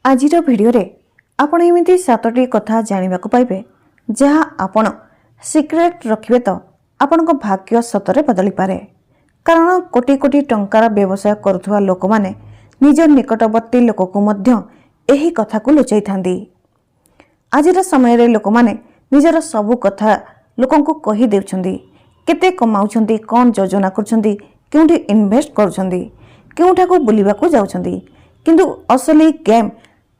आजिर video रे आपण एमिति 7टी कथा जानिबाकु पाइबे जहा आपण सिक्रेट रखिबे तो आपणको भाग्य सतरे बदली पारे। कारण कोटी कोटी टंकार व्यवसाय करुथुवा लोक माने निज निकटवर्ती लोककु मध्य एही कथा को लुचाई थांदी। आजिर समय रे लोक माने निजर सबु कथा लोकंकु कहि देउछंदी। केते कमाउछंदी, कोन योजना करछंदी, केउठी इन्वेस्ट करछंदी, केउठाकु बुलिबाकु जाउछंदी। किंतु असली गेम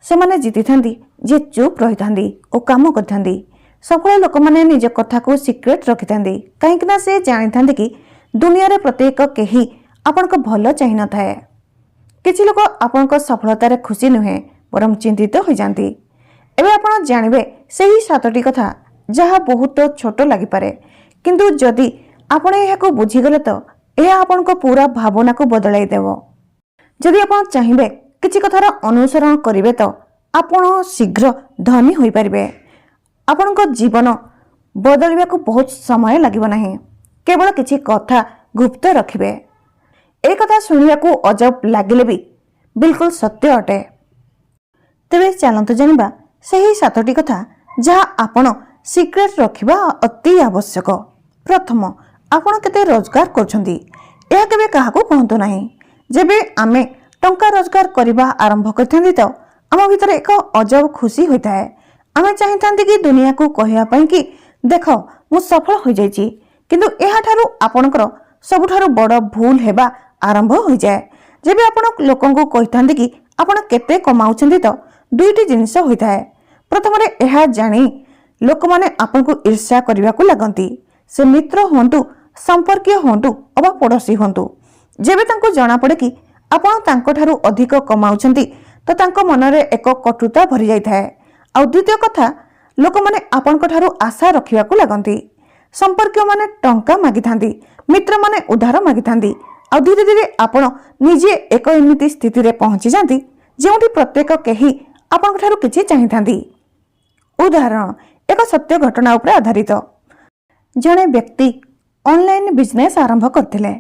से माने जीति थांदी जे चुप रही थांदी और काम कर थांदी। सफल लोक माने निज कथा को सिक्रेट रखि थांदी कहीं से जानि थांदी कि दुनिया रे प्रत्येक केही आपन को भलो चाहि न थाए। किछि लोक आपन को सफलता रे खुशी नुहे बरम चिंतित हो जांती। एबे आपन जानिबे सही 7टी कथा जहा बहुत छोट लागि पारे, किंतु जदि आपन एहा को बुझी गले तो एहा आपन को पूरा भावना को बदलाई देबो। जदि आपन चाहिबे किछि कथार अनुसरण करिवे तो आपण शीघ्र धनी होई परिबे। आपण को जीवन बदलिबा को बहुत समय लागिबो नाही। केवल किछि कथा गुप्त रखिबे। ए कथा सुनिबा को अजब लागिले भी बिल्कुल सत्य अटे। तेबे चलंतु जानिबा सही 7टी कथा जहा आपण सिक्रेट रखिबा अति आवश्यक। प्रथम, आपण केते रोजगार करछंदी एहा केबे काहाको कहंतु नाही। जेबे आमे टंका रोजगार करबा आरंभ करथांदी तो आम भीतर एक अजब खुशी होता है। आमे चाहिथांती कि दुनिया को कहिया पई कि देखो मु सफल हो जाईची, किंतु एहा ठारू आपनकर सबुठारू बड़ भूल हेबा आरंभ हो जाए। जेबे आपण लोकन को कहिथांती कि आपण केते कमाउछंदी तो दुईटी जिनिस होता है। प्रथम रे एहा जानी लोक माने आपन को ईर्ष्या करबा को लागंती। से मित्र होंतु, संपर्कीय होंतु अबा पड़ोसी होंतु। जेबे तांको जाना पड़े कि आपण तांको ठारू अधिक कमाउछंती तो तांको मनरे एक कटुता भरी जाई थाए। आ द्वितीय कथा, लोक माने आपण को ठारू आशा रखिबा को लागंती। संपर्कीय माने टंका मागी थांदी, मित्र माने उधार मागी थांदी। आ धीरे धीरे आपण निजे एक एमिति स्थिति रे पहुंची जांती जेउठी प्रत्येक केही आपण को ठारू किछि चाहि थांदी। उदाहरण एक सत्य घटना उपरे आधारित। जणे व्यक्ति ऑनलाइन बिजनेस आरंभ करथिले।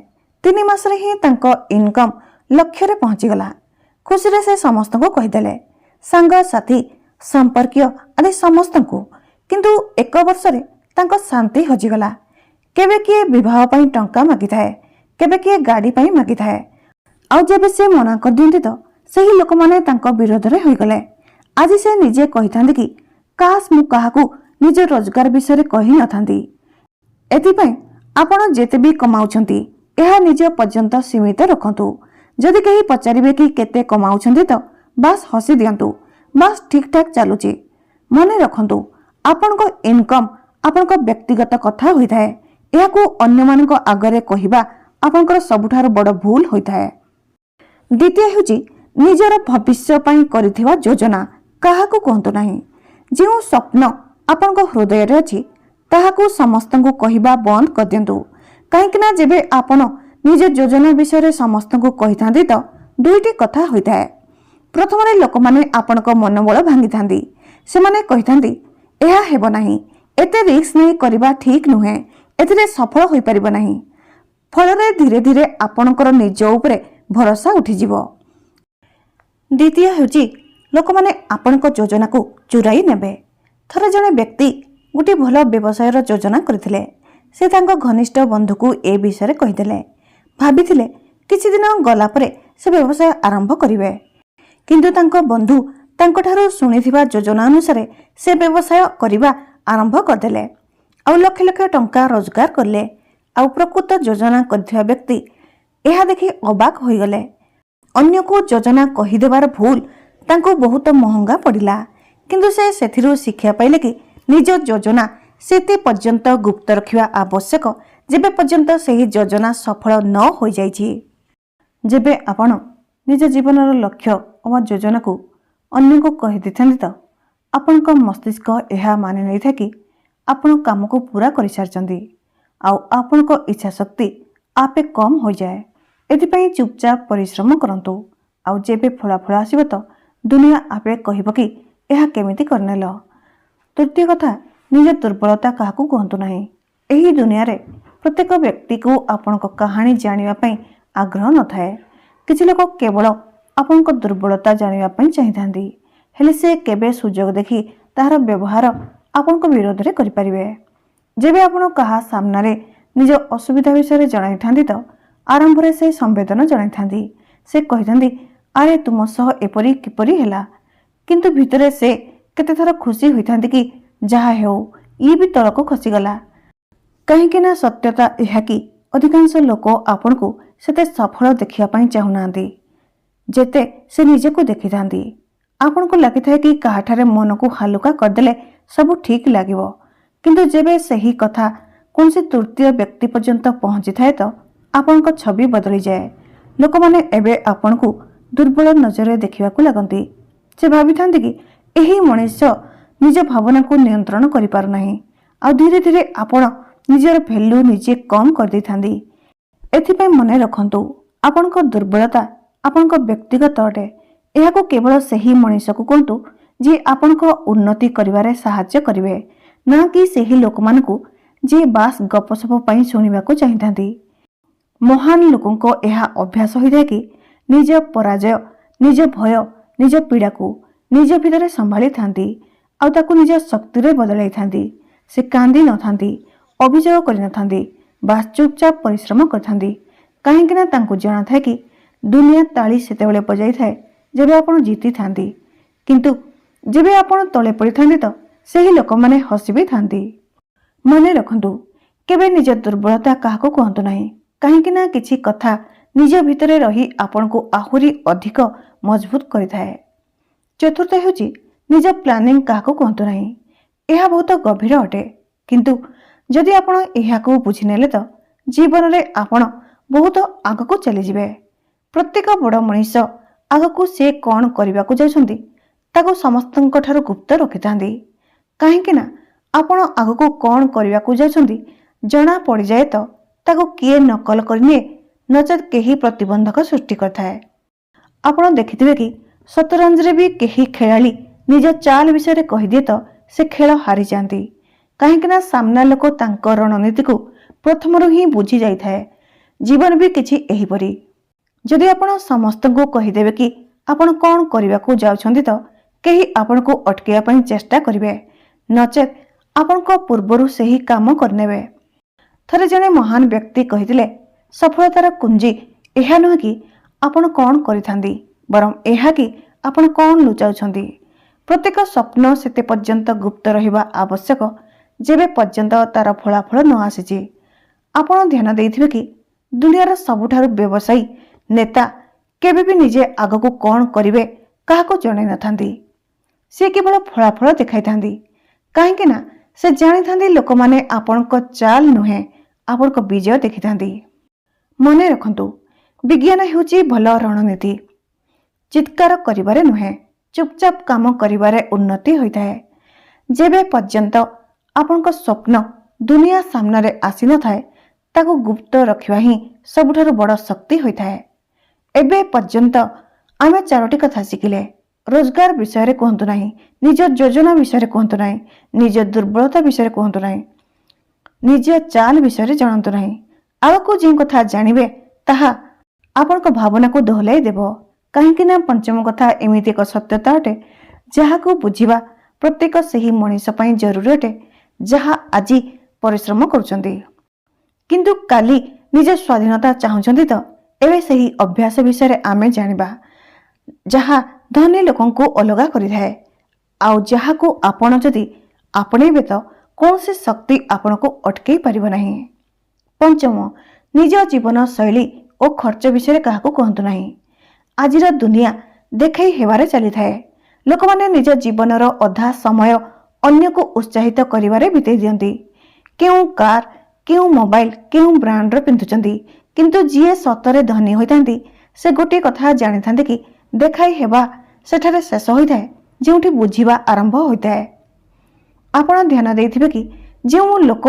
3 मास रे ही तांको इनकम लक्ष्य रे पहुंची गला। खुशी रे से समस्त को कहिदेले, संग साथी संपर्कीय आदि समस्त को। किंतु 1 वर्ष रे तांको शांति हजि गला। केबे किए विवाह पई टंका मागी थाए, केबे किए गाड़ी पई मागी थाए। आ जेबे से मना कर दियंती तो सही लोक माने तांको विरोध रे होई गले। आज से निजे कहिथांदी कि काश मु काहाकू निज रोजगार विषय रे कहि न थांदी। एति पई आपण जेते भी कमाउछंती एहा निज पर्यंत सीमित रखंतु। जदि कहीं पचारिबे कि केते कमाउछंती तो बस हसी दियंतु, बस ठीक ठाक चलुची। मने रखंतु आपन को इनकम आपन को व्यक्तिगत कथा होई थाए। एहा को अन्य मान को आगरे कहिबा आपन को सबुठार बड़ भूल होई थाए। द्वितीय हेउची निजर भविष्य पई करिथिबा योजना काहाकू कहंतु नाही। जेउ स्वप्न आपन को हृदय रे अछि ताहाकू समस्त को कहिबा बंद कर दियंतु। काहेकि जेबे आपण निज योजना विषय समस्त को कही थांदी तो दुईटी कथा होता है। प्रथम लोक माने आपण को मनोबल भांगी थांदी। से माने कही थांदी एहा हेबो नाही, एते रिस्क नहीं करबा ठीक नुहे, एथिरे सफल होई परिबो नाही। फल रे धीरे धीरे आपणकर निज उपरे भरोसा उठी जिवो। द्वितीय हेउची लोक माने आपण को योजना को चुराई नेबे। थरे जने व्यक्ति गुटी भलो व्यवसाय रो योजना करथिले। से तांको घनिष्ठ बंधु को ए विषय कहिदेले। भाबिथिले किछि दिन गला परे से व्यवसाय आरंभ करिवे, किंतु तांको बंधु तांको ठारो सुनिथिबा योजना अनुसार से व्यवसाय करिबा आरंभ करदेले। आ लक्ष लक्ष टंका रोजगार करले। आ प्रकृत योजना करथिबा व्यक्ति एहा देखि अबाक होई गले। अन्य को योजना कहि देबार भूल तांको बहुत महंगा पड़िला। किंतु से सेथिरु शिक्षा पाइले कि निज योजना सेते पर्यंत गुप्त रखिबा आवश्यक जेबे पर्यंत सही योजना सफल न हो जाइछि। जेबे आपण निज जीवनर लक्ष्य और योजना को अन्य को कहि दिथांती तो आपण को मस्तिष्क एहा माने नै था कि आपण काम को पूरा करि सारचंदी। आ आपण को इच्छा शक्ति आपे कम हो जाए। एथि पई चुपचाप परिश्रम करंतु। आ जेबे फलाफल आसीबो तो दुनिया आपे कहिबो कि एहा केमिति करनेल। तृतीय कथा, निज दुर्बलता काहाकू कहंतु नाही। एही दुनिया रे प्रत्येक व्यक्ति को आपण को कहानी जानिबा पई आग्रह न थाए। किछि लोक केवल आपण को दुर्बलता जानिबा पई चाहिथांती, ହେଲେ ସେ କେବେ ସୁଯୋଗ ଦେଖି ତାହାର ବ୍ୟବହାର ଆପଣଙ୍କ ବିରୋଧରେ କରିପାରିବେ। ଯେବେ ଆପଣ କାହା ସାମ୍ନାରେ ନିଜ ଅସୁବିଧା ବିଷୟରେ ଜଣାଇଥାନ୍ତି ତ ଆରମ୍ଭରେ ସେ ସମ୍ବେଦନ ଜଣାଇଥାନ୍ତି। ସେ କହିଥାନ୍ତି, ଆରେ ତୁମ ସହ ଏପରି କିପରି ହେଲା? କିନ୍ତୁ ଭିତରେ ସେ କେତେଥର ଖୁସି ହୋଇଥାନ୍ତି କି ଯାହା ହେଉ ଇଏ ବି ତଳକୁ ଖସିଗଲା। କାହିଁକି ନା ସତ୍ୟତା ଏହା କି ଅଧିକାଂଶ ଲୋକ ଆପଣଙ୍କୁ ସେତେ ସଫଳ ଦେଖିବା ପାଇଁ ଚାହୁଁନାହାନ୍ତି ଯେତେ ସେ ନିଜକୁ ଦେଖିଥାନ୍ତି। ଆପଣଙ୍କୁ ଲାଗିଥାଏ କି କାହାଠାରେ ମନକୁ ହାଲୁକା କରିଦେଲେ ସବୁ ଠିକ୍ ଲାଗିବ। କିନ୍ତୁ ଯେବେ ସେହି କଥା କୌଣସି ତୃତୀୟ ବ୍ୟକ୍ତି ପର୍ଯ୍ୟନ୍ତ ପହଞ୍ଚିଥାଏ ତ ଆପଣଙ୍କ ଛବି ବଦଳିଯାଏ। ଲୋକମାନେ ଏବେ ଆପଣଙ୍କୁ ଦୁର୍ବଳ ନଜରରେ ଦେଖିବାକୁ ଲାଗନ୍ତି। ସେ ଭାବିଥାନ୍ତି କି ଏହି ମଣିଷ ନିଜ ଭାବନାକୁ ନିୟନ୍ତ୍ରଣ କରିପାରୁନାହିଁ। ଆଉ ଧୀରେ ଧୀରେ ଆପଣ ନିଜର ଭ୍ୟାଲ୍ୟୁ ନିଜେ କମ୍ କରିଦେଇଥାନ୍ତି। ଏଥିପାଇଁ ମନେ ରଖନ୍ତୁ, ଆପଣଙ୍କ ଦୁର୍ବଳତା ଆପଣଙ୍କ ବ୍ୟକ୍ତିଗତ ଅଟେ। ଏହାକୁ କେବଳ ସେହି ମଣିଷକୁ କୁହନ୍ତୁ ଯିଏ ଆପଣଙ୍କ ଉନ୍ନତି କରିବାରେ ସାହାଯ୍ୟ କରିବେ, ନା କି ସେହି ଲୋକମାନଙ୍କୁ ଯିଏ ବାସ୍ ଗପସପ ପାଇଁ ଶୁଣିବାକୁ ଚାହିଁଥାନ୍ତି। ମହାନ ଲୋକଙ୍କ ଏହା ଅଭ୍ୟାସ ହୋଇଥାଏ କି ନିଜ ପରାଜୟ, ନିଜ ଭୟ, ନିଜ ପୀଡ଼ାକୁ ନିଜ ଭିତରେ ସମ୍ଭାଳିଥାନ୍ତି ଆଉ ତାକୁ ନିଜ ଶକ୍ତିରେ ବଦଳାଇଥାନ୍ତି। ସେ କାନ୍ଦି ନଥାନ୍ତି, ଅଭିଯୋଗ କରିନଥାନ୍ତି, ବାସ୍ ଚୁପଚାପ ପରିଶ୍ରମ କରିଥାନ୍ତି। କାହିଁକି ନା ତାଙ୍କୁ ଜଣାଥାଏ କି ଦୁନିଆ ତାଳି ସେତେବେଳେ ବଜାଇଥାଏ ଯେବେ ଆପଣ ଜିତିଥାନ୍ତି, କିନ୍ତୁ ଯେବେ ଆପଣ ତଳେ ପଡ଼ିଥାନ୍ତି ତ ସେହି ଲୋକମାନେ ହସି ବି ଥାନ୍ତି। ମନେ ରଖନ୍ତୁ, କେବେ ନିଜ ଦୁର୍ବଳତା କାହାକୁ କୁହନ୍ତୁ ନାହିଁ, କାହିଁକି ନା କିଛି କଥା ନିଜ ଭିତରେ ରହି ଆପଣଙ୍କୁ ଆହୁରି ଅଧିକ ମଜବୁତ କରିଥାଏ। ଚତୁର୍ଥ ହେଉଛି, ନିଜ ପ୍ଲାନିଂ କାହାକୁ କୁହନ୍ତୁ ନାହିଁ। ଏହା ବହୁତ ଗଭୀର ଅଟେ, କିନ୍ତୁ ଯଦି ଆପଣ ଏହାକୁ ବୁଝିନେଲେ ତ ଜୀବନରେ ଆପଣ ବହୁତ ଆଗକୁ ଚାଲିଯିବେ। ପ୍ରତ୍ୟେକ ବଡ଼ ମଣିଷ ଆଗକୁ ସେ କ'ଣ କରିବାକୁ ଯାଉଛନ୍ତି ତାକୁ ସମସ୍ତଙ୍କ ଠାରୁ ଗୁପ୍ତ ରଖିଥାନ୍ତି। କାହିଁକି ନା ଆପଣ ଆଗକୁ କ'ଣ କରିବାକୁ ଯାଉଛନ୍ତି ଜଣା ପଡ଼ିଯାଏ ତ ତାକୁ କିଏ ନକଲ କରିନିଏ, ନଚେତ୍ କେହି ପ୍ରତିବନ୍ଧକ ସୃଷ୍ଟି କରିଥାଏ। ଆପଣ ଦେଖିଥିବେ କି ଶତରଞ୍ଜରେ ବି କେହି ଖେଳାଳି ନିଜ ଚାଲ ବିଷୟରେ କହିଦିଏ ତ ସେ ଖେଳ ହାରିଯାଆନ୍ତି। କାହିଁକି ନା ସାମ୍ନା ଲୋକ ତାଙ୍କ ରଣନୀତିକୁ ପ୍ରଥମରୁ ହିଁ ବୁଝି ଯାଇଥାଏ। ଜୀବନ ବି କିଛି ଏହିପରି। ଯଦି ଆପଣ ସମସ୍ତଙ୍କୁ କହିଦେବେ କି ଆପଣ କ'ଣ କରିବାକୁ ଯାଉଛନ୍ତି ତ କେହି ଆପଣଙ୍କୁ ଅଟକାଇବା ପାଇଁ ଚେଷ୍ଟା କରିବେ, ନଚେତ୍ ଆପଣଙ୍କ ପୂର୍ବରୁ ସେହି କାମ କରିନେବେ। ଥରେ ଜଣେ ମହାନ ବ୍ୟକ୍ତି କହିଥିଲେ, ସଫଳତାର କୁଞ୍ଜି ଏହା ନୁହେଁ କି ଆପଣ କ'ଣ କରିଥାନ୍ତି, ବରଂ ଏହା କି ଆପଣ କ'ଣ ଲୁଚାଉଛନ୍ତି। ପ୍ରତ୍ୟେକ ସ୍ୱପ୍ନ ସେତେ ପର୍ଯ୍ୟନ୍ତ ଗୁପ୍ତ ରହିବା ଆବଶ୍ୟକ ଯେବେ ପର୍ଯ୍ୟନ୍ତ ତାର ଫଳାଫଳ ନ ଆସିଛି। ଆପଣ ଧ୍ୟାନ ଦେଇଥିବେ କି ଦୁନିଆର ସବୁଠାରୁ ବ୍ୟବସାୟୀ ନେତା କେବେ ବି ନିଜେ ଆଗକୁ କ'ଣ କରିବେ କାହାକୁ ଜଣାଇ ନଥାନ୍ତି। ସେ କେବଳ ଫଳାଫଳ ଦେଖାଇଥାନ୍ତି। କାହିଁକି ନା ସେ ଜାଣିଥାନ୍ତି ଲୋକମାନେ ଆପଣଙ୍କ ଚାଲ ନୁହେଁ ଆପଣଙ୍କ ବିଜୟ ଦେଖିଥାନ୍ତି। ମନେ ରଖନ୍ତୁ, ବିଜ୍ଞାନ ହେଉଛି ଭଲ ରଣନୀତି। ଚିତ୍କାର କରିବାରେ ନୁହେଁ, ଚୁପଚାପ କାମ କରିବାରେ ଉନ୍ନତି ହୋଇଥାଏ। ଯେବେ ପର୍ଯ୍ୟନ୍ତ ଆପଣଙ୍କ ସ୍ୱପ୍ନ ଦୁନିଆ ସାମ୍ନାରେ ଆସିନଥାଏ ତାକୁ ଗୁପ୍ତ ରଖିବା ହିଁ ସବୁଠାରୁ ବଡ଼ ଶକ୍ତି ହୋଇଥାଏ। ଏବେ ପର୍ଯ୍ୟନ୍ତ ଆମେ 4ଟି କଥା ଶିଖିଲେ। ରୋଜଗାର ବିଷୟରେ କୁହନ୍ତୁ ନାହିଁ, ନିଜ ଯୋଜନା ବିଷୟରେ କୁହନ୍ତୁ ନାହିଁ, ନିଜ ଦୁର୍ବଳତା ବିଷୟରେ କୁହନ୍ତୁ ନାହିଁ, ନିଜ ଚାଲ ବିଷୟରେ ଜଣାନ୍ତୁ ନାହିଁ। ଆଗକୁ ଯେଉଁ କଥା ଜାଣିବେ ତାହା ଆପଣଙ୍କ ଭାବନାକୁ ଦୋହଲାଇ ଦେବ। କାହିଁକି ନା ପଞ୍ଚମ କଥା ଏମିତି ଏକ ସତ୍ୟତା ଅଟେ ଯାହାକୁ ବୁଝିବା ପ୍ରତ୍ୟେକ ସେହି ମଣିଷ ପାଇଁ ଜରୁରୀ ଅଟେ ଯାହା ଆଜି ପରିଶ୍ରମ କରୁଛନ୍ତି କିନ୍ତୁ କାଲି ନିଜ ସ୍ୱାଧୀନତା ଚାହୁଁଛନ୍ତି। ତ ଏବେ ସେହି ଅଭ୍ୟାସ ବିଷୟରେ ଆମେ ଜାଣିବା ଯାହା ଧନୀ ଲୋକଙ୍କୁ ଅଲଗା କରିଥାଏ, ଆଉ ଯାହାକୁ ଆପଣ ଯଦି ଆପଣେଇବେ ତ କୌଣସି ଶକ୍ତି ଆପଣଙ୍କୁ ଅଟକାଇ ପାରିବ ନାହିଁ। ପଞ୍ଚମ, ନିଜ ଜୀବନ ଶୈଳୀ ଓ ଖର୍ଚ୍ଚ ବିଷୟରେ କାହାକୁ କୁହନ୍ତୁ ନାହିଁ। ଆଜିର ଦୁନିଆ ଦେଖାଇ ହେବାରେ ଚାଲିଥାଏ। ଲୋକମାନେ ନିଜ ଜୀବନର ଅଧା ସମୟ ଅନ୍ୟକୁ ଉତ୍ସାହିତ କରିବାରେ ବିତେଇ ଦିଅନ୍ତି। କେଉଁ କାର୍, କେଉଁ ମୋବାଇଲ, କେଉଁ ବ୍ରାଣ୍ଡର ପିନ୍ଧୁଛନ୍ତି, କିନ୍ତୁ ଯିଏ ସତରେ ଧନୀ ହୋଇଥାନ୍ତି ସେ ଗୋଟିଏ କଥା ଜାଣିଥାନ୍ତି କି ଦେଖାଇ ହେବା ସେଠାରେ ଶେଷ ହୋଇଥାଏ ଯେଉଁଠି ବୁଝିବା ଆରମ୍ଭ ହୋଇଥାଏ। ଆପଣ ଧ୍ୟାନ ଦେଇଥିବେ କି ଯେଉଁ ଲୋକ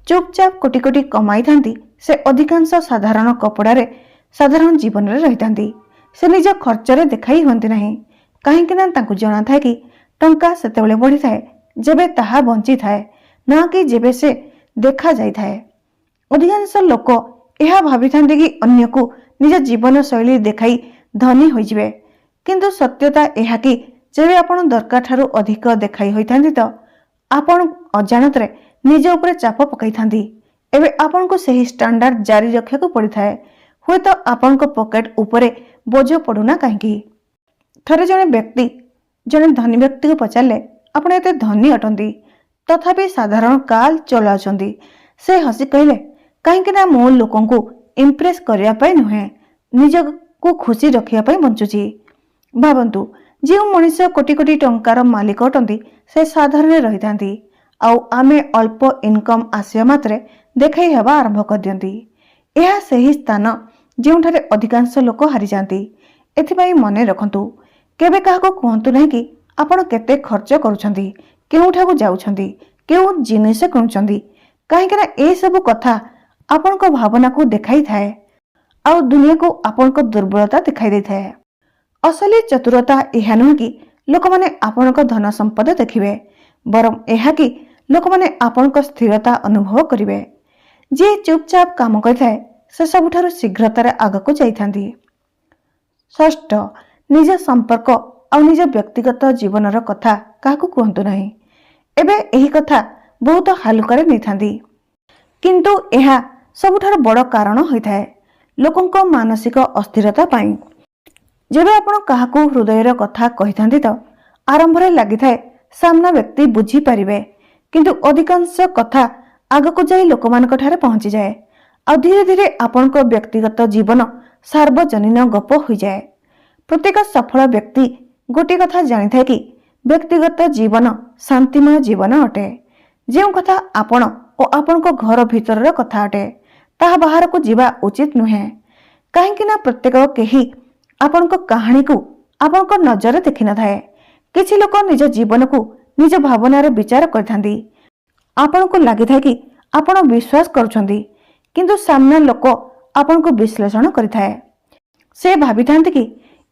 ଚୁପଚାପ କୋଟି କୋଟି କମାଇଥାନ୍ତି ସେ ଅଧିକାଂଶ ସାଧାରଣ କପଡ଼ାରେ ସାଧାରଣ ଜୀବନରେ ରହିଥାନ୍ତି। ସେ ନିଜ ଖର୍ଚ୍ଚରେ ଦେଖାଇ ହୁଅନ୍ତି ନାହିଁ, କାହିଁକି ନା ତାଙ୍କୁ ଜଣାଥାଏ କି ଟଙ୍କା ସେତେବେଳେ ବଢ଼ିଥାଏ ଯେବେ ତାହା ବଞ୍ଚିଥାଏ, ନା କି ଯେବେ ସେ ଦେଖାଯାଇଥାଏ। ଅଧିକାଂଶ ଲୋକ ଏହା ଭାବିଥାନ୍ତି କି ଅନ୍ୟକୁ ନିଜ ଜୀବନଶୈଳୀ ଦେଖାଇ ଧନୀ ହୋଇଯିବେ, କିନ୍ତୁ ସତ୍ୟତା ଏହା କି ଯେବେ ଆପଣ ଦରକାର ଠାରୁ ଅଧିକ ଦେଖାଇ ହୋଇଥାନ୍ତି ତ ଆପଣ ଅଜାଣତରେ ନିଜ ଉପରେ ଚାପ ପକାଇଥାନ୍ତି। ଏବେ ଆପଣଙ୍କୁ ସେହି ଷ୍ଟାଣ୍ଡାର୍ଡ ଜାରି ରଖିବାକୁ ପଡ଼ିଥାଏ। ହୁଏତ ଆପଣଙ୍କ ପକେଟ ଉପରେ ବୋଝ ପଡ଼ୁନା କାହିଁକି। ଥରେ ଜଣେ ଧନୀ ବ୍ୟକ୍ତିକୁ ପଚାରିଲେ, ଆପଣ ଏତେ ଧନୀ ଅଟନ୍ତି ତଥାପି ସାଧାରଣ କାର ଚଲାଉଛନ୍ତି? ସେ ହସି କହିଲେ, କାହିଁକି ନା ମୁଁ ଲୋକଙ୍କୁ ଇମ୍ପ୍ରେସ କରିବା ପାଇଁ ନୁହେଁ, ନିଜକୁ ଖୁସି ରଖିବା ପାଇଁ ବଞ୍ଚୁଛି। ଭାବନ୍ତୁ, ଯେଉଁ ମଣିଷ କୋଟି କୋଟି ଟଙ୍କାର ମାଲିକ ଅଟନ୍ତି ସେ ସାଧାରଣରେ ରହିଥାନ୍ତି, ଆଉ ଆମେ ଅଳ୍ପ ଇନକମ୍ ଆସିବା ମାତ୍ରେ ଦେଖାଇ ହେବା ଆରମ୍ଭ କରିଦିଅନ୍ତି। ଏହା ସେହି ସ୍ଥାନ ଯେଉଁଠାରେ ଅଧିକାଂଶ ଲୋକ ହାରିଯାଆନ୍ତି। ଏଥିପାଇଁ ମନେ ରଖନ୍ତୁ, କେବେ କାହାକୁ କୁହନ୍ତୁ ନାହିଁ କି ଆପଣ କେତେ ଖର୍ଚ୍ଚ କରୁଛନ୍ତି, କେଉଁଠାକୁ ଯାଉଛନ୍ତି, କେଉଁ ଜିନିଷ କିଣୁଛନ୍ତି, କାହିଁକି ନା ଏସବୁ କଥା ଆପଣଙ୍କ ଭାବନାକୁ ଦେଖାଇଥାଏ ଆଉ ଦୁନିଆକୁ ଆପଣଙ୍କ ଦୁର୍ବଳତା ଦେଖାଇ ଦେଇଥାଏ। ଅସଲି ଚତୁରତା ଏହା ନୁହେଁ କି ଲୋକମାନେ ଆପଣଙ୍କ ଧନ ସମ୍ପଦ ଦେଖିବେ, ବରଂ ଏହା କି ଲୋକମାନେ ଆପଣଙ୍କ ସ୍ଥିରତା ଅନୁଭବ କରିବେ। ଯିଏ ଚୁପଚାପ କାମ କରିଥାଏ ସେ ସବୁଠାରୁ ଶୀଘ୍ରତାରେ ଆଗକୁ ଯାଇଥାନ୍ତି। ଷଷ୍ଠ, ନିଜ ସମ୍ପର୍କ ଆଉ ନିଜ ବ୍ୟକ୍ତିଗତ ଜୀବନର କଥା କାହାକୁ କୁହନ୍ତୁ ନାହିଁ। ଏବେ ଏହି କଥା ବହୁତ ହାଲୁକାରେ ନେଇଥାନ୍ତି, କିନ୍ତୁ ଏହା ସବୁଠାରୁ ବଡ଼ କାରଣ ହୋଇଥାଏ ଲୋକଙ୍କ ମାନସିକ ଅସ୍ଥିରତା ପାଇଁ। ଯେବେ ଆପଣ କାହାକୁ ହୃଦୟର କଥା କହିଥାନ୍ତି ତ ଆରମ୍ଭରେ ଲାଗିଥାଏ ସାମ୍ନା ବ୍ୟକ୍ତି ବୁଝିପାରିବେ, କିନ୍ତୁ ଅଧିକାଂଶ କଥା ଆଗକୁ ଯାଇ ଲୋକମାନଙ୍କ ଠାରେ ପହଞ୍ଚିଯାଏ ଆଉ ଧୀରେ ଧୀରେ ଆପଣଙ୍କ ବ୍ୟକ୍ତିଗତ ଜୀବନ ସାର୍ବଜନୀନ ଗପ ହୋଇଯାଏ। ପ୍ରତ୍ୟେକ ସଫଳ ବ୍ୟକ୍ତି ଗୋଟିଏ କଥା ଜାଣିଥାଏ କି ବ୍ୟକ୍ତିଗତ ଜୀବନ ଶାନ୍ତିମୟ ଜୀବନ ଅଟେ। ଯେଉଁ କଥା ଆପଣ ଓ ଆପଣଙ୍କ ଘର ଭିତରର କଥା ଅଟେ ତାହା ବାହାରକୁ ଯିବା ଉଚିତ ନୁହେଁ, କାହିଁକି ନା ପ୍ରତ୍ୟେକ କେହି ଆପଣଙ୍କ କାହାଣୀକୁ ଆପଣଙ୍କ ନଜରରେ ଦେଖିନଥାଏ। କିଛି ଲୋକ ନିଜ ଜୀବନକୁ ନିଜ ଭାବନାରେ ବିଚାର କରିଥାନ୍ତି। ଆପଣଙ୍କୁ ଲାଗିଥାଏ କି ଆପଣ ବିଶ୍ୱାସ କରୁଛନ୍ତି, କିନ୍ତୁ ସାମ୍ନା ଲୋକ ଆପଣଙ୍କୁ ବିଶ୍ଳେଷଣ କରିଥାଏ। ସେ ଭାବିଥାନ୍ତି କି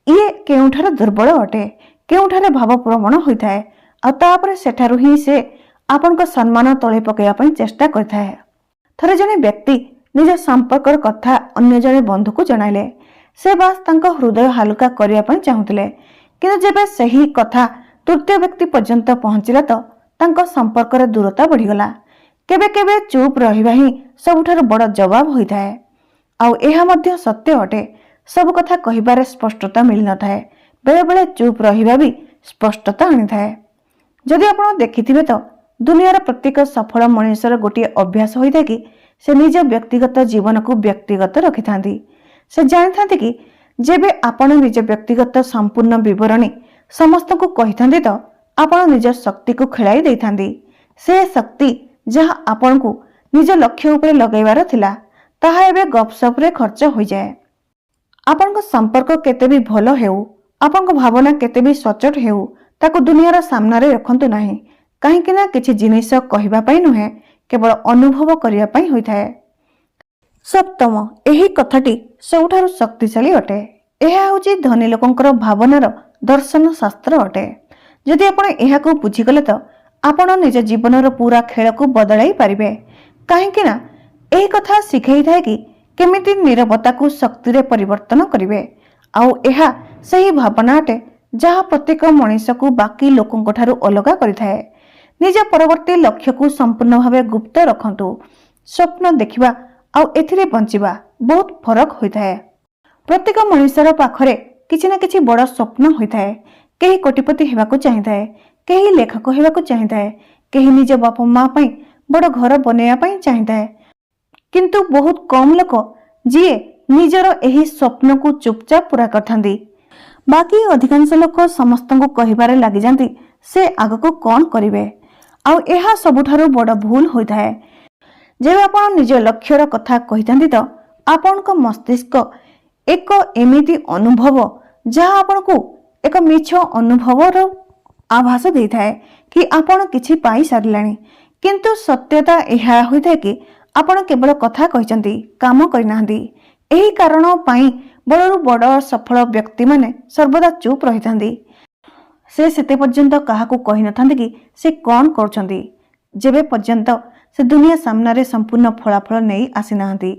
ଇଏ କେଉଁଠାରେ ଦୁର୍ବଳ ଅଟେ, କେଉଁଠାରେ ଭାବପ୍ରବଣ ହୋଇଥାଏ, ଆଉ ତାପରେ ସେଠାରୁ ହିଁ ସେ ଆପଣଙ୍କ ସମ୍ମାନ ତଳେ ପକାଇବା ପାଇଁ ଚେଷ୍ଟା କରିଥାଏ। ଥରେ ଜଣେ ବ୍ୟକ୍ତି ନିଜ ସମ୍ପର୍କର କଥା ଅନ୍ୟ ଜଣେ ବନ୍ଧୁକୁ ଜଣାଇଲେ। ସେ ବାସ୍ ତାଙ୍କ ହୃଦୟ ହାଲୁକା କରିବା ପାଇଁ ଚାହୁଁଥିଲେ, କିନ୍ତୁ ଯେବେ ସେହି କଥା ତୃତୀୟ ବ୍ୟକ୍ତି ପର୍ଯ୍ୟନ୍ତ ପହଞ୍ଚିଲା ତ ତାଙ୍କ ସମ୍ପର୍କରେ ଦୂରତା ବଢ଼ିଗଲା। କେବେ କେବେ ଚୁପ୍ ରହିବା ହିଁ ସବୁଠାରୁ ବଡ଼ ଜବାବ ହୋଇଥାଏ। ଆଉ ଏହା ମଧ୍ୟ ସତ୍ୟ ଅଟେ, ସବୁ କଥା କହିବାରେ ସ୍ପଷ୍ଟତା ମିଳିନଥାଏ, ବେଳେବେଳେ ଚୁପ୍ ରହିବା ବି ସ୍ପଷ୍ଟତା ଆଣିଥାଏ। ଯଦି ଆପଣ ଦେଖିଥିବେ ତ ଦୁନିଆର ପ୍ରତ୍ୟେକ ସଫଳ ମଣିଷର ଗୋଟିଏ ଅଭ୍ୟାସ ହୋଇଥାଏ କି ସେ ନିଜ ବ୍ୟକ୍ତିଗତ ଜୀବନକୁ ବ୍ୟକ୍ତିଗତ ରଖିଥାନ୍ତି। ସେ ଜାଣିଥାନ୍ତି କି ଯେବେ ଆପଣ ନିଜ ବ୍ୟକ୍ତିଗତ ସମ୍ପୂର୍ଣ୍ଣ ବିବରଣୀ ସମସ୍ତଙ୍କୁ କହିଥାନ୍ତି ତ ଆପଣ ନିଜ ଶକ୍ତିକୁ ଖେଳାଇ ଦେଇଥାନ୍ତି। ସେ ଶକ୍ତି ଯାହା ଆପଣଙ୍କୁ ନିଜ ଲକ୍ଷ୍ୟ ଉପରେ ଲଗାଇବାର ଥିଲା ତାହା ଏବେ ଗପସପରେ ଖର୍ଚ୍ଚ ହୋଇଯାଏ। ଆପଣଙ୍କ ସମ୍ପର୍କ କେତେ ବି ଭଲ ହେଉ, ଆପଣଙ୍କ ଭାବନା କେତେ ବି ସଚୋଟ ହେଉ, ତାକୁ ଦୁନିଆର ସାମ୍ନାରେ ରଖନ୍ତୁ ନାହିଁ, କାହିଁକି ନା କିଛି ଜିନିଷ କହିବା ପାଇଁ ନୁହେଁ, କେବଳ ଅନୁଭବ କରିବା ପାଇଁ ହୋଇଥାଏ। ସପ୍ତମ, ଏହି କଥାଟି ସବୁଠାରୁ ଶକ୍ତିଶାଳୀ ଅଟେ। ଏହା ହେଉଛି ଧନୀ ଲୋକଙ୍କର ଭାବନାର ଦର୍ଶନ ଶାସ୍ତ୍ର ଅଟେ। ଯଦି ଆପଣ ଏହାକୁ ବୁଝିଗଲେ ତ ଆପଣ ନିଜ ଜୀବନର ପୁରା ଖେଳକୁ ବଦଳାଇ ପାରିବେ, କାହିଁକି ନା ଏହି କଥା ଶିଖାଇଥାଏ କି କେମିତି ନୀରବତାକୁ ଶକ୍ତିରେ ପରିବର୍ତ୍ତନ କରିବେ। ଆଉ ଏହା ସେହି ଭାବନା ଅଟେ ଯାହା ପ୍ରତ୍ୟେକ ମଣିଷକୁ ବାକି ଲୋକଙ୍କ ଠାରୁ ଅଲଗା କରିଥାଏ। ନିଜ ପରବର୍ତ୍ତୀ ଲକ୍ଷ୍ୟକୁ ସମ୍ପୂର୍ଣ୍ଣ ଭାବେ ଗୁପ୍ତ ରଖନ୍ତୁ। ସ୍ୱପ୍ନ ଦେଖିବା ଆଉ ଏଥିରେ ବଞ୍ଚିବା ବହୁତ ଫରକ ହୋଇଥାଏ। ପ୍ରତ୍ୟେକ ମଣିଷର ପାଖରେ କିଛି ନା କିଛି ବଡ଼ ସ୍ୱପ୍ନ ହୋଇଥାଏ। କେହି କୋଟିପତି ହେବାକୁ ଚାହିଁଥାଏ, କେହି ଲେଖକ ହେବାକୁ ଚାହିଁଥାଏ, କେହି ନିଜ ବାପା ମା ପାଇଁ ବଡ଼ ଘର ବନେଇବା ପାଇଁ ଚାହିଁଥାଏ, କିନ୍ତୁ ବହୁତ କମ୍ ଲୋକ ଯିଏ ନିଜର ଏହି ସ୍ୱପ୍ନକୁ ଚୁପଚାପ ପୂରା କରିଥାନ୍ତି। ବାକି ଅଧିକାଂଶ ଲୋକ ସମସ୍ତଙ୍କୁ କହିବାରେ ଲାଗିଯାନ୍ତି ସେ ଆଗକୁ କ'ଣ କରିବେ, ଆଉ ଏହା ସବୁଠାରୁ ବଡ଼ ଭୁଲ ହୋଇଥାଏ। ଯେବେ ଆପଣ ନିଜ ଲକ୍ଷ୍ୟର କଥା କହିଥାନ୍ତି ତ ଆପଣଙ୍କ ମସ୍ତିଷ୍କ ଏକ ଏମିତି ଅନୁଭବ ଯାହା ଆପଣଙ୍କୁ ଏକ ମିଛ ଅନୁଭବର ଆଭାସ ଦେଇଥାଏ କି ଆପଣ କିଛି ପାଇସାରିଲେଣି, କିନ୍ତୁ ସତ୍ୟତା ଏହା ହୋଇଥାଏ କି ଆପଣ କେବଳ କଥା କହିଛନ୍ତି, କାମ କରିନାହାନ୍ତି। ଏହି କାରଣ ପାଇଁ ବଡ଼ରୁ ବଡ଼ ସଫଳ ବ୍ୟକ୍ତିମାନେ ସର୍ବଦା ଚୁପ୍ ରହିଥାନ୍ତି। ସେ ସେତେ ପର୍ଯ୍ୟନ୍ତ କାହାକୁ କହିନଥାନ୍ତି କି ସେ କ'ଣ କରୁଛନ୍ତି, ଯେବେ ପର୍ଯ୍ୟନ୍ତ ସେ ଦୁନିଆ ସାମ୍ନାରେ ସମ୍ପୂର୍ଣ୍ଣ ଫଳାଫଳ ନେଇ ଆସିନାହାନ୍ତି।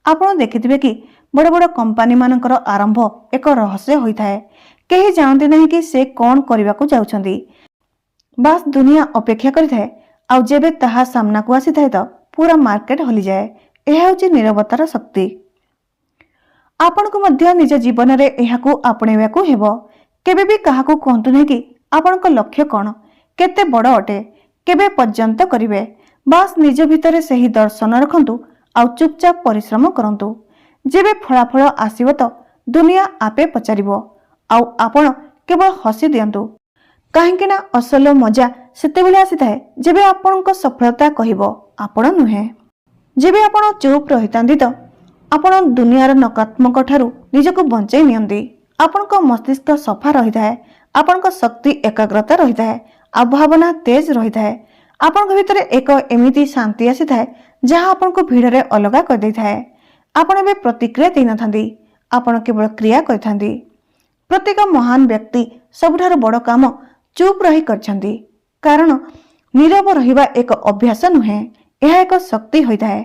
ଆପଣ ଦେଖିଥିବେ କି ବଡ଼ ବଡ଼ କମ୍ପାନୀମାନଙ୍କର ଆରମ୍ଭ ଏକ ରହସ୍ୟ ହୋଇଥାଏ। କେହି ଜାଣନ୍ତି ନାହିଁ କି ସେ କ'ଣ କରିବାକୁ ଯାଉଛନ୍ତି। ବାସ୍ ଦୁନିଆ ଅପେକ୍ଷା କରିଥାଏ, ଆଉ ଯେବେ ତାହା ସାମ୍ନାକୁ ଆସିଥାଏ ତ ପୁରା ମାର୍କେଟ ହଲିଯାଏ। ଏହା ହେଉଛି ନୀରବତାର ଶକ୍ତି। ଆପଣଙ୍କୁ ମଧ୍ୟ ନିଜ ଜୀବନରେ ଏହାକୁ ଆପଣେଇବାକୁ ହେବ। କେବେ ବି କାହାକୁ କୁହନ୍ତୁ ନାହିଁ କି ଆପଣଙ୍କ ଲକ୍ଷ୍ୟ କ'ଣ, କେତେ ବଡ଼ ଅଟେ, କେବେ ପର୍ଯ୍ୟନ୍ତ କରିବେ। ବାସ୍ ନିଜ ଭିତରେ ସେହି ଦର୍ଶନ ରଖନ୍ତୁ ଆଉ ଚୁପଚାପ ପରିଶ୍ରମ କରନ୍ତୁ। ଯେବେ ଫଳାଫଳ ଆସିବ ତ ଦୁନିଆ ଆପେ ପଚାରିବ, ଆଉ ଆପଣ କେବଳ ହସି ଦିଅନ୍ତୁ। କାହିଁକି ନା ଅସଲ ମଜା ସେତେବେଳେ ଆସିଥାଏ ଯେବେ ଆପଣଙ୍କ ସଫଳତା କହିବ, ଆପଣ ନୁହେଁ। ଯେବେ ଆପଣ ଚୁପ୍ ରହିଥାନ୍ତି ତ ଆପଣ ଦୁନିଆର ନକାରାତ୍ମକ ଠାରୁ ନିଜକୁ ବଞ୍ଚାଇ ନିଅନ୍ତି। ଆପଣଙ୍କ ମସ୍ତିଷ୍କ ସଫା ରହିଥାଏ, ଆପଣଙ୍କ ଶକ୍ତି ଏକାଗ୍ରତା ରହିଥାଏ, ଆଉ ଭାବନା ତେଜ ରହିଥାଏ। ଆପଣଙ୍କ ଭିତରେ ଏକ ଏମିତି ଶାନ୍ତି ଆସିଥାଏ ଯାହା ଆପଣଙ୍କୁ ଭିଡ଼ରେ ଅଲଗା କରିଦେଇଥାଏ। ଆପଣ ଏବେ ପ୍ରତିକ୍ରିୟା ଦେଇନଥାନ୍ତି, ଆପଣ କେବଳ କ୍ରିୟା କରିଥାନ୍ତି। ପ୍ରତ୍ୟେକ ମହାନ ବ୍ୟକ୍ତି ସବୁଠାରୁ ବଡ଼ କାମ ଚୁପ୍ ରହି କରିଛନ୍ତି, କାରଣ ନୀରବ ରହିବା ଏକ ଅଭ୍ୟାସ ନୁହେଁ, ଏହା ଏକ ଶକ୍ତି ହୋଇଥାଏ।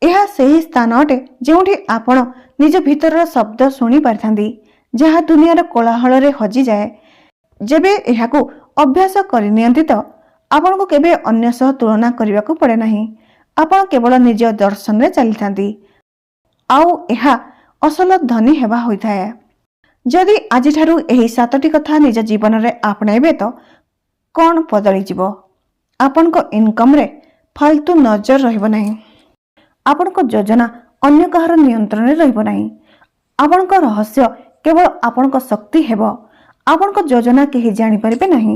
ଏହା ସେହି ସ୍ଥାନ ଅଟେ ଯେଉଁଠି ଆପଣ ନିଜ ଭିତରର ଶବ୍ଦ ଶୁଣି ପାରିଥାନ୍ତି, ଯାହା ଦୁନିଆର କୋଳାହଳରେ ହଜିଯାଏ। ଯେବେ ଏହାକୁ ଅଭ୍ୟାସ କରିନିଅନ୍ତି ତ ଆପଣଙ୍କୁ କେବେ ଅନ୍ୟ ସହ ତୁଳନା କରିବାକୁ ପଡ଼େ ନାହିଁ। ଆପଣ କେବଳ ନିଜ ଦର୍ଶନରେ ଚାଲିଥାନ୍ତି, ଆଉ ଏହା ଅସଲ ଧନୀ ହେବା ହୋଇଥାଏ। ଯଦି ଆଜିଠାରୁ ଏହି 7ଟି କଥା ନିଜ ଜୀବନରେ ଆପଣାଇବେ ତ କ'ଣ ବଦଳିଯିବ? ଆପଣଙ୍କ ଇନକମ୍ରେ ଫାଲତୁ ନଜର ରହିବ ନାହିଁ, ଆପଣଙ୍କ ଯୋଜନା ଅନ୍ୟ କାହାର ନିୟନ୍ତ୍ରଣରେ ରହିବ ନାହିଁ, ଆପଣଙ୍କ ରହସ୍ୟ କେବଳ ଆପଣଙ୍କ ଶକ୍ତି ହେବ, ଆପଣଙ୍କ ଯୋଜନା କେହି ଜାଣିପାରିବେ ନାହିଁ,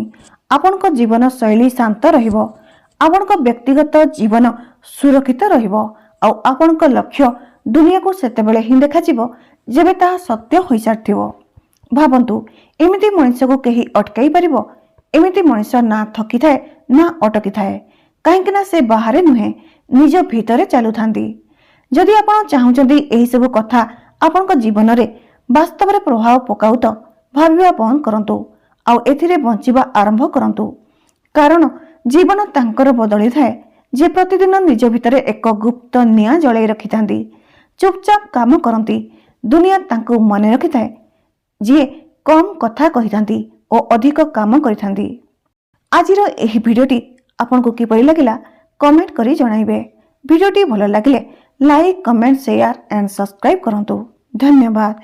ଆପଣଙ୍କ ଜୀବନ ଶୈଳୀ ଶାନ୍ତ ରହିବ, ଆପଣଙ୍କ ବ୍ୟକ୍ତିଗତ ଜୀବନ ସୁରକ୍ଷିତ ରହିବ, ଆଉ ଆପଣଙ୍କ ଲକ୍ଷ୍ୟ ଦୁନିଆକୁ ସେତେବେଳେ ହିଁ ଦେଖାଯିବ ଯେବେ ତାହା ସତ୍ୟ ହୋଇସାରିଥିବ। ଭାବନ୍ତୁ, ଏମିତି ମଣିଷକୁ କେହି ଅଟକାଇ ପାରିବ? ଏମିତି ମଣିଷ ନା ଥକିଥାଏ ନା ଅଟକିଥାଏ, କାହିଁକି ନା ସେ ବାହାରେ ନୁହେଁ, ନିଜ ଭିତରେ ଚାଲୁଥାନ୍ତି। ଯଦି ଆପଣ ଚାହୁଁଛନ୍ତି ଏହିସବୁ କଥା ଆପଣଙ୍କ ଜୀବନରେ ବାସ୍ତବରେ ପ୍ରଭାବ ପକାଉ ତ ଭାବିବା ବନ୍ଦ କରନ୍ତୁ ଆଉ ଏଥିରେ ବଞ୍ଚିବା ଆରମ୍ଭ କରନ୍ତୁ। କାରଣ ଜୀବନ ତାଙ୍କର ବଦଳିଥାଏ ଯେ ପ୍ରତିଦିନ ନିଜ ଭିତରେ ଏକ ଗୁପ୍ତ ନିଆଁ ଜଳାଇ ରଖିଥାନ୍ତି, ଚୁପଚାପ କାମ କରନ୍ତି। ଦୁନିଆ ତାଙ୍କୁ ମନେ ରଖିଥାଏ ଯିଏ କମ୍ କଥା କହିଥାନ୍ତି ଓ ଅଧିକ କାମ କରିଥାନ୍ତି। ଆଜିର ଏହି ଭିଡ଼ିଓଟି ଆପଣଙ୍କୁ କିପରି ଲାଗିଲା କମେଣ୍ଟ କରି ଜଣାଇବେ। ଭିଡ଼ିଓଟି ଭଲ ଲାଗିଲେ like, comment, share and subscribe କରନ୍ତୁ। ଧନ୍ୟବାଦ।